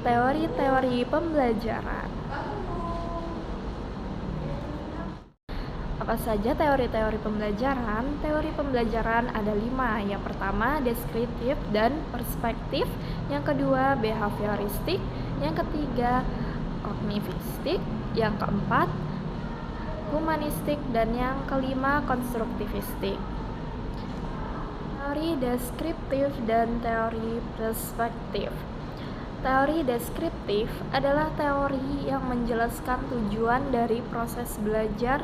Teori-teori pembelajaran. Apa saja teori-teori pembelajaran? Teori pembelajaran ada 5. Yang pertama, deskriptif dan perspektif. Yang kedua, behavioristik. Yang ketiga, kognitivistik. Yang keempat, humanistik. Dan yang kelima, konstruktivistik. Teori deskriptif dan teori perspektif. Teori deskriptif adalah teori yang menjelaskan tujuan dari proses belajar,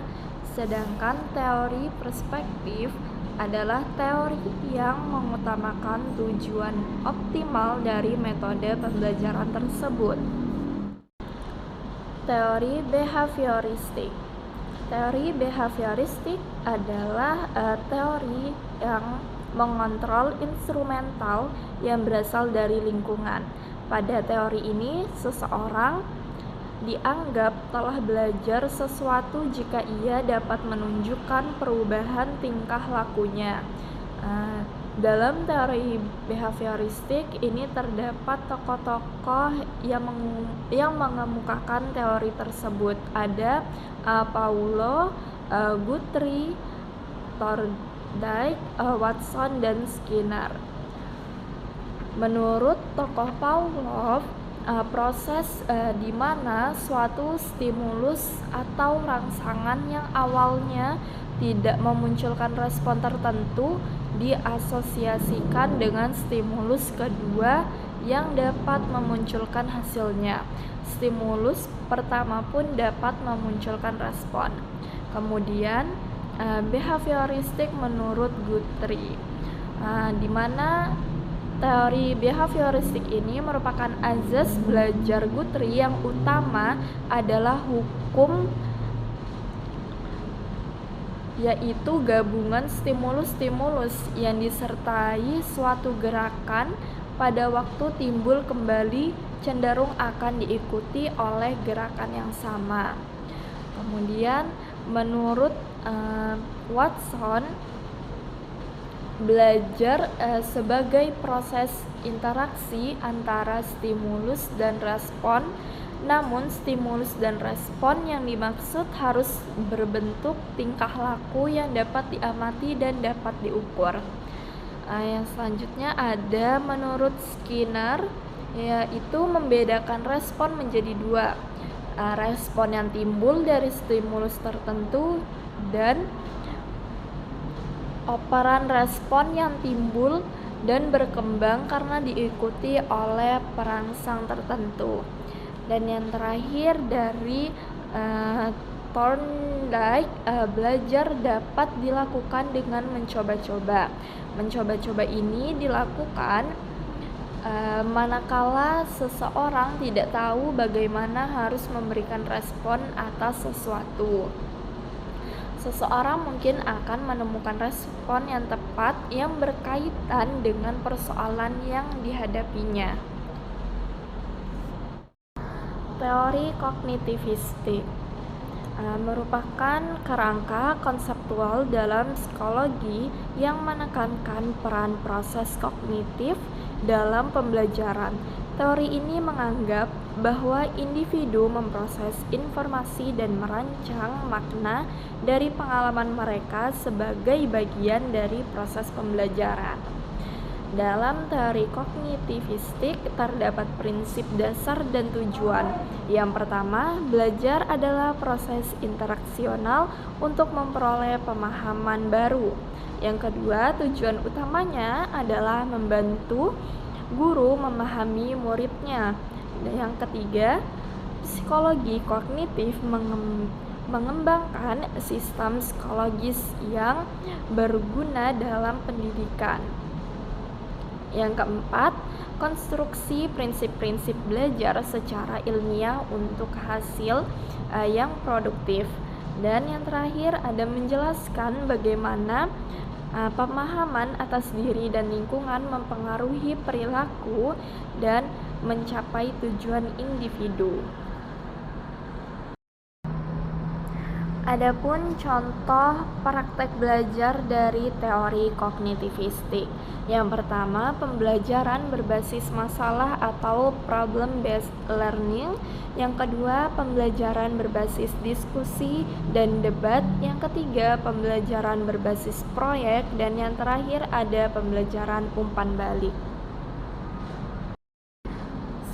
sedangkan teori perspektif adalah teori yang mengutamakan tujuan optimal dari metode pembelajaran tersebut. Teori behavioristik. Teori behavioristik adalah teori yang mengontrol instrumental yang berasal dari lingkungan. Pada teori ini, seseorang dianggap telah belajar sesuatu jika ia dapat menunjukkan perubahan tingkah lakunya. Dalam teori behavioristik ini terdapat tokoh-tokoh yang mengemukakan teori tersebut. Ada Paulo, Guthrie, Thorndike, Watson, dan Skinner. Menurut tokoh Pavlov, proses di mana suatu stimulus atau rangsangan yang awalnya tidak memunculkan respon tertentu diasosiasikan dengan stimulus kedua yang dapat memunculkan hasilnya. Stimulus pertama pun dapat memunculkan respon. Kemudian behavioristik menurut Guthrie, di mana teori behavioristik ini merupakan azas belajar Guthrie. Yang utama adalah hukum, yaitu gabungan stimulus-stimulus yang disertai suatu gerakan pada waktu timbul kembali cenderung akan diikuti oleh gerakan yang sama. Kemudian menurut Watson, belajar sebagai proses interaksi antara stimulus dan respon, namun stimulus dan respon yang dimaksud harus berbentuk tingkah laku yang dapat diamati dan dapat diukur. Yang selanjutnya ada menurut Skinner, yaitu membedakan respon menjadi 2. Respon yang timbul dari stimulus tertentu dan operan respon yang timbul dan berkembang karena diikuti oleh perangsang tertentu. Dan yang terakhir dari Thorndike, belajar dapat dilakukan dengan mencoba-coba. Mencoba-coba ini dilakukan manakala seseorang tidak tahu bagaimana harus memberikan respon atas sesuatu. Seseorang mungkin akan menemukan respon yang tepat yang berkaitan dengan persoalan yang dihadapinya. Teori kognitivistik merupakan kerangka konseptual dalam psikologi yang menekankan peran proses kognitif dalam pembelajaran. Teori ini menganggap bahwa individu memproses informasi dan merancang makna dari pengalaman mereka sebagai bagian dari proses pembelajaran. Dalam teori kognitivistik terdapat prinsip dasar dan tujuan. Yang pertama, belajar adalah proses interaksional untuk memperoleh pemahaman baru. Yang kedua, tujuan utamanya adalah membantu guru memahami muridnya. Dan yang ketiga, psikologi kognitif mengembangkan sistem psikologis yang berguna dalam pendidikan. Yang keempat, konstruksi prinsip-prinsip belajar secara ilmiah untuk hasil yang produktif. Dan yang terakhir ada menjelaskan bagaimana pemahaman atas diri dan lingkungan mempengaruhi perilaku dan mencapai tujuan individu. Adapun contoh praktek belajar dari teori kognitivistik. Yang pertama, pembelajaran berbasis masalah atau problem based learning. Yang kedua, pembelajaran berbasis diskusi dan debat. Yang ketiga, pembelajaran berbasis proyek, dan yang terakhir ada pembelajaran umpan balik.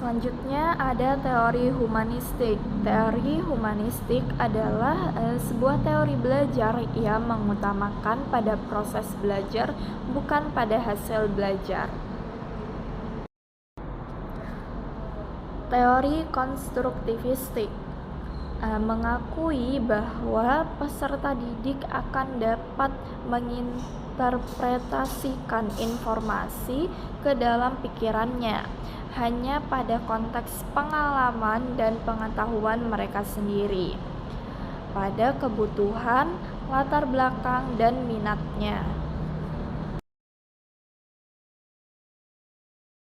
Selanjutnya ada teori humanistik. Teori humanistik adalah sebuah teori belajar yang mengutamakan pada proses belajar, bukan pada hasil belajar. Teori konstruktivistik mengakui bahwa peserta didik akan dapat menginterpretasikan informasi ke dalam pikirannya hanya pada konteks pengalaman dan pengetahuan mereka sendiri, pada kebutuhan, latar belakang, dan minatnya.